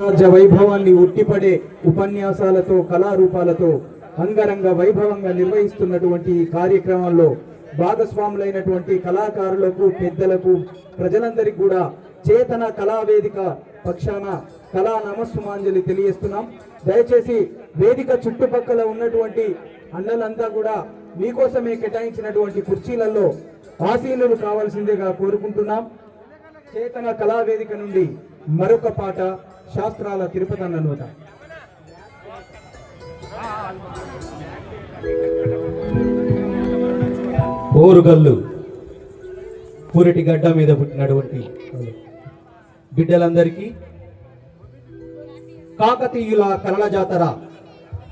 రాజ్య వైభవాన్ని ఉట్టిపడే ఉపన్యాసాలతో కళారూపాలతో అంగరంగ వైభవంగా నిర్వహిస్తున్నటువంటి ఈ కార్యక్రమంలో భాగస్వాములైనటువంటి కళాకారులకు, పెద్దలకు, ప్రజలందరికీ కూడా చేతన కళావేదిక పక్షాన కళా నమస్సుమాంజలి తెలియజేస్తున్నాం. దయచేసి వేదిక చుట్టుపక్కల ఉన్నటువంటి అన్నలంతా కూడా మీకోసమే కేటాయించినటువంటి కుర్చీలలో ఆసీనులు కావాల్సిందిగా కోరుకుంటున్నాం. చేతన కళావేదిక నుండి మరొక పాట శాస్త్రాల తిరుపతి అన్నమాట. ఓరుగల్లు పూరటి గడ్డ మీద పుట్టినటువంటి బిడ్డలందరికీ కాకతీయుల కళల జాతర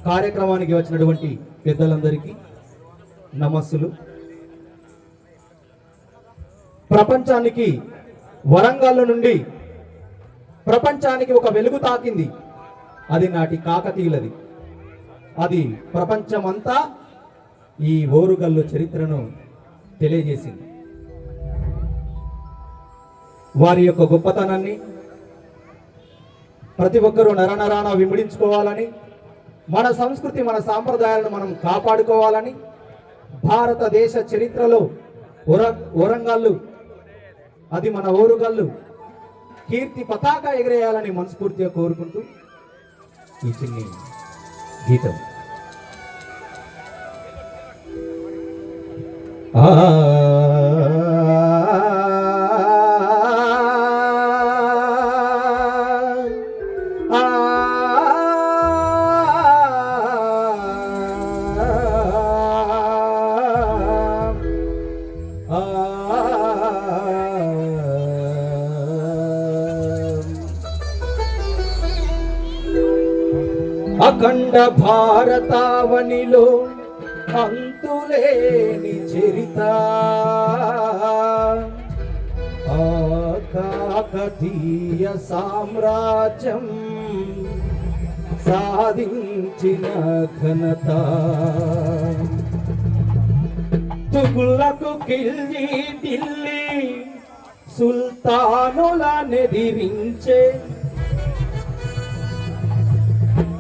కార్యక్రమానికి వచ్చినటువంటి పెద్దలందరికీ నమస్సులు. ప్రపంచానికి వరంగల్ నుండి ప్రపంచానికి ఒక వెలుగు తాకింది. అది నాటి కాకతీయులది. అది ప్రపంచమంతా ఈ ఓరుగల్లు చరిత్రను తెలియజేసింది. వారి యొక్క గొప్పతనాన్ని ప్రతి ఒక్కరూ నరనరాన విమిడించుకోవాలని, మన సంస్కృతి, మన సాంప్రదాయాలను మనం కాపాడుకోవాలని, భారతదేశ చరిత్రలో వరంగల్లు, అది మన ఓరుగల్లు కీర్తి పతాక ఎగిరేయాలని మనస్ఫూర్తిగా కోరుకుంటూ ఈ చిన్ని గీతం. అఖండ భారతావనిలో అంతులేని చరిత, ఆ కాకతీయ సామ్రాజ్యం సాధించిన ఘనత, తుగులకు కిల్లి ఢిల్లీ సుల్తానుల నెదిరించే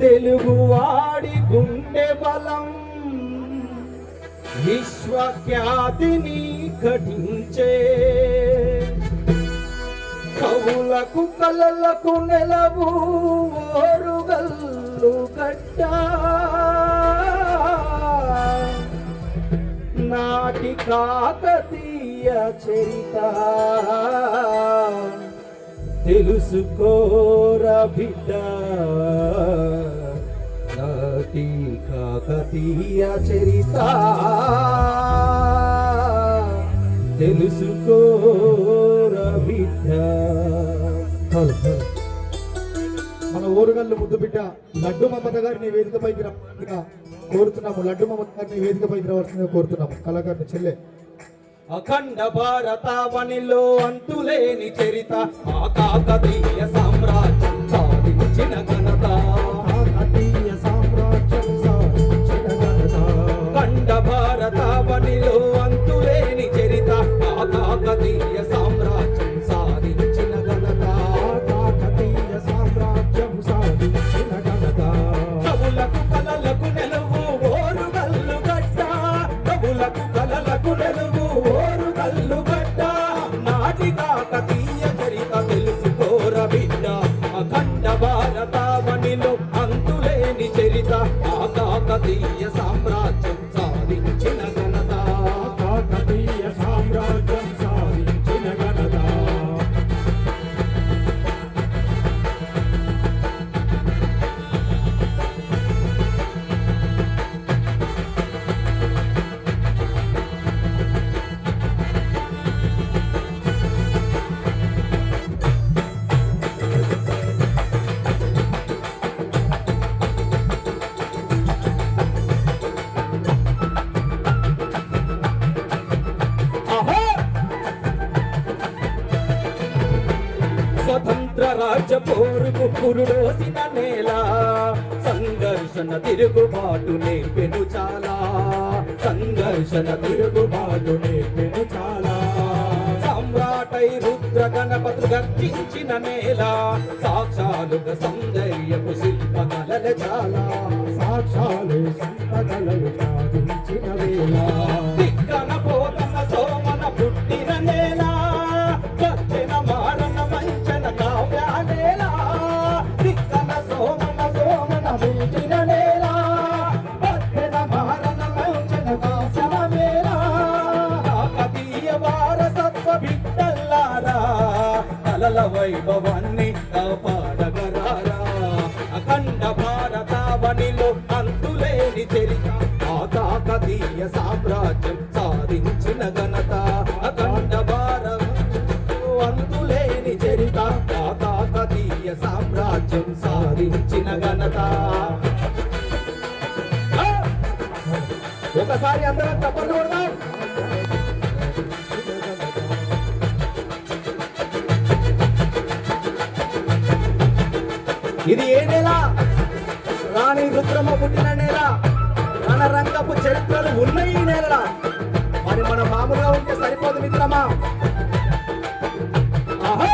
తెలుగువాడి గుండె బలం విశ్వఖ్యాతిని ఘటించే, కవులకు కలలకు నెలవు ఓరుగల్లు గడ్డ, నాటి కాకతీయ చరిత తెలుసుకోరా బిడ్డ, నాటి కాకతీయ చరిత తెలుసుకోరా బిడ్డ. మన ఓరుగల్లు ముద్దు బిడ్డ లడ్డు మమత గారిని వేదికపైకి రావాల్సిందిగా కోరుతున్నాము. లడ్డు మమత గారిని వేదికపైకి రావాల్సిందిగా కోరుతున్నాము. కళాకారుని చెల్లె. అఖండ భారతావనిలో అంతులేని చరిత, ఆ కాకతీయ సామ్రాజ్యం సాధించిన ఘనత, కాకతీయ సామ్రాజ్యం సాధించిన ఘనత, అఖండ భారతావనిలో అంతులేని చరిత, ఆ కాకతీయ సామ్రాజ్యం సాధించిన ఘనత, కాకతీయ సామ్రాజ్యం సాధించిన ఘనత, కవులకు కలలకు నెలవు ఓరుగల్లు గడ్డ, కవులకు కలలకు నెలవు ఓరుగల్లు గడ్డ, నాటి కాకతీయ చరిత తెలుసుకోర బిడ్డ, అఖండ భారతావనిలో అంతులేని చరిత, ఆ కాకతీయ సామ్రాజ్యం సాధించిన ఘనత, కాకతీయ సామ్రాజ్యం సాధించిన ఘనత. స్వతంత్ర రాజ్య పోరుకు పురుడోసిన నేల, సంఘర్షణ తిరుగుబాటు నేర్పెను చాలా, సంఘర్షణ తిరుగుబాటు నేర్పెను చాలా, సామ్రాటై రుద్ర గణపతులు గర్జించిన నేల సాక్షాలుగా సౌందర్యపు శిల్పకళలు చాలా సాక్షాలు సంపదలను సాధించిన వేళ దిక్కన పోతన సోమన పుట్టిన నేల పచ్చిన మారన మంచన కావ్య నేల దిక్కన సోమన పుట్టిన నేల పచ్చిన మారన మంచన కావ్య నేల కాకతీయ వారసత్వ బిడ్డల్లారా కలల వైభవాన్ని కాపాడగరారా అఖండ భారతావనిలో అంతులేని చరిత ఆ కాకతీయ సామ్రాజ్యం సాధించిన ఘనత అఖండ భారత అంతులేని చరిత ఆ కాకతీయ సామ్రాజ్యం సాధించిన ఘనత ఒకసారి అందరం తప్పలు కొడదాం. ఇది ఏ నేల? రాణి రుద్రమ పుట్టిన నేల. రణరంగపు చరిత్రలు ఉన్నాయి ఈ నేల. మరి మన మామూలుగా ఉంటే సరిపోదు మిత్రమా. ఆహా!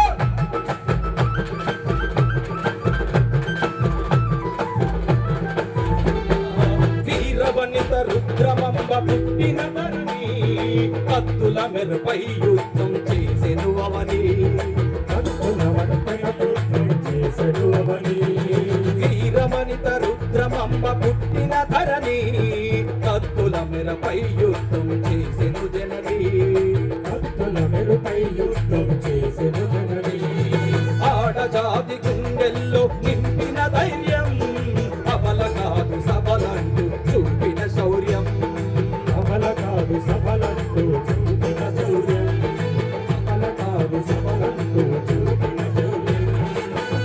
వీరవనిత రుద్రమంబ పుట్టిన ధరణి కత్తుల మెరుపై యుద్ధం చేసెను అవని వీరమణిత రుద్రమంబ పుట్టిన ధరణి కత్తుల మెరపై యుద్ధం చేసెను జనని ఆడజాతి గుండెల్లో నింపిన ధైర్యం అబల కాదు సబలంటూ చూపిన శౌర్యం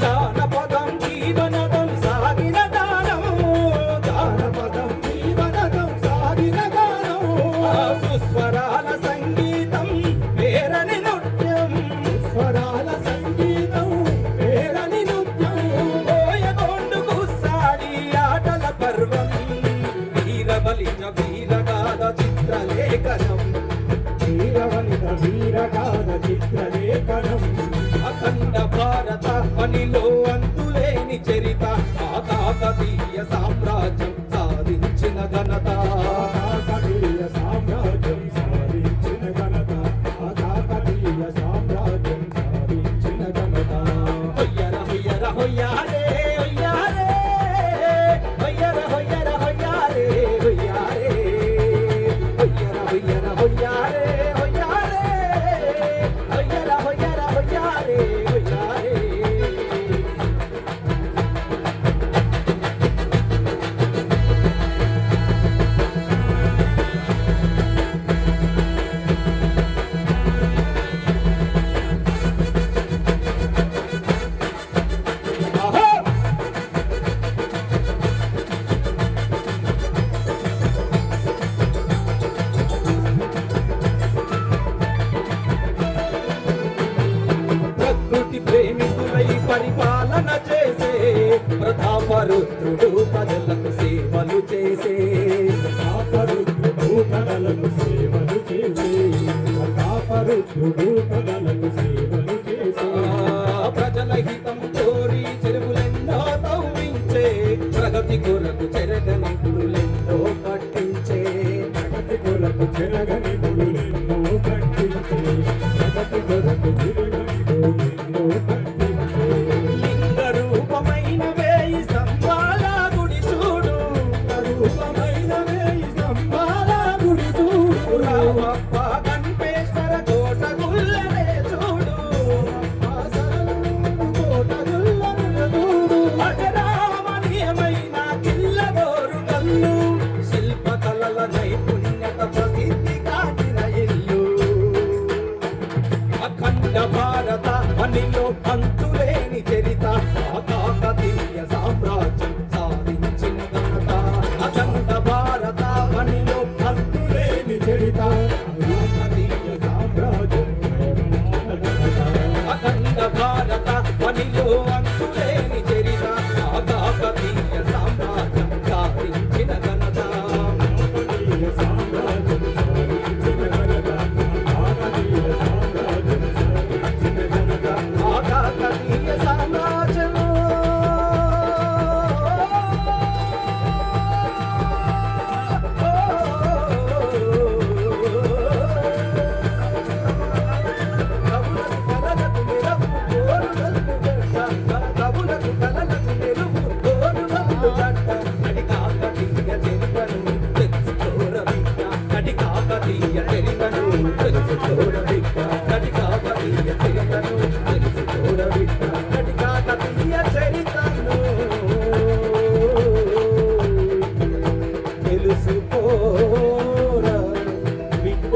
జానపదం జీవనదం సాగిన గానం సుస్వరాల సంగీతం పేరని నృత్యం ఓయగొండు గుస్సాడి ఆటల పర్వం వీరబలిజ వీరగాథ చిత్రలేఖనం అఖండ భారత అనిలో అంతులేని చరిత ఆ కాకతీయ సామ్రాజ్యం సాధించిన ఘనత హొయ్యర హొయ్యర హొయ్యారే హొయ్యారే హొయ్యర హొయ్యర హొయ్యారే హొయ్యారే హొయ్యర హొయ్యర హొయ్యారే హొయ్యారే హొయ్యర హొయ్యర హొయ్యారే హొయ్యారే ఆహా! ప్రకృతి ప్రేమికులై పరిపాలన చేసే ప్రతాపరుద్రుడు ప్రజలకు సేవలు చేసే ప్రజల హితం కోరి చెరువులెన్నో తవ్వించే ప్రగతి కొరకు చెరగని గుడులెన్నో కట్టించే లింగ రూపమైన వేయి స్తంభాల గుడి చూడు రామప్ప గణపేశ్వర కోట గుల్లనే చూడు అజరామణీయమైన కిల్లగోరు చరితను తెలుసుకోర బిడ్డ నటి కాకతీయ చరితను తెలుసుకోరా బిడ్డ.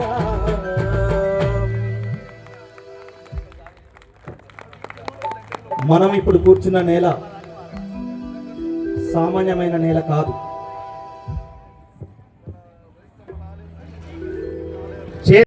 మనం ఇప్పుడు కూర్చున్న నేల సామాన్యమైన నేల కాదు.